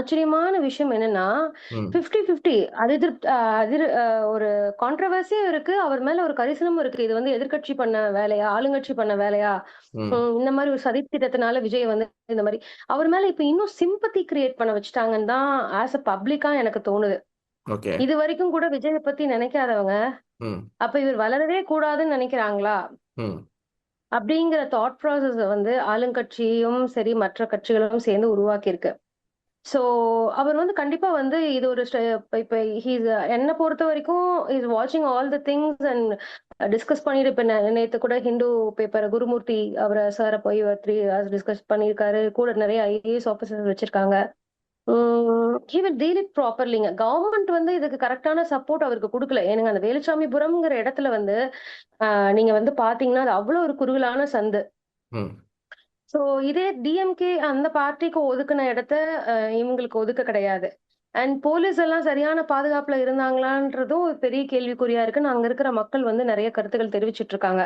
ஆச்சரியமான விஷயம் என்னன்னா, ம். 50-50 அது எதிர் அ அதிர் அ ஒரு கான்ட்ரோவர்சியும் இருக்கு. அவர் மேல ஒரு கரிசனமும் இருக்கு. இது வந்து எதிர்க்கட்சி பண்ண வேலையா? ஆளுங்கட்சி பண்ண வேலையா? ம். இந்த மாரி ஒரு சதி திட்டத்தினால விஜய் வந்து இந்த மாரி அவர் மேல இப்ப இன்னும் சிம்பத்தி கிரியேட் பண்ண வச்சுட்டாங்கன்னு தான் ஆஸ் அ பப்ளிக்கா எனக்கு தோணுது. ஓகே. இதுவரைக்கும் கூட விஜய பத்தி நினைக்காதவங்க, ம். அப்ப இவர் வளரவே கூடாதுன்னு நினைக்கிறாங்களா? ம். அப்படிங்கிற தாட் ப்ராசஸ வந்து ஆளுங்கட்சியும் சரி, மற்ற கட்சிகளும் சேர்ந்து உருவாக்கியிருக்கு. ஸோ, அவர் வந்து கண்டிப்பா வந்து இது ஒரு இப்ப இப்ப ஹி இஸ் என்ன பொறுத்தவரைக்கும் இஸ் வாட்சிங் all the things and discuss பண்ணிட்டு இப்ப நேத்து கூட ஹிந்து பேப்பர் குருமூர்த்தி சார போய் 3 ஹார்ஸ் டிஸ்கஸ் பண்ணியிருக்காரு. கூட நெறைய ஐஏஎஸ் ஆஃபீசர்ஸ் வச்சிருக்காங்க. ஹி வில் டீல் இட் ப்ராப்பர்லிங்க. கவர்ன்மெண்ட் வந்து இதுக்கு கரெக்ட்டான சப்போர்ட் அவருக்கு குடுக்கல. ஏனுங்க அந்த வேலுச்சாமிபுரம்ங்கிற இடத்துல வந்து, அ நீங்க வந்து பார்த்தீங்கன்னா, அது அவ்வளோ ஒரு குறுகலான சந்து. ம். ஸோ இதே டிஎம்கே அந்த பார்ட்டிக்கு ஒதுக்குன இடத்த இவங்களுக்கு ஒதுக்க கிடையாது. அண்ட் போலீஸ் எல்லாம் சரியான பாதுகாப்புல இருந்தாங்களான்றதும் ஒரு பெரிய கேள்விக்குறியா இருக்குன்னு அங்க இருக்கிற மக்கள் வந்து நெறைய கருத்துக்கள் தெரிவிச்சுட்டு இருக்காங்க.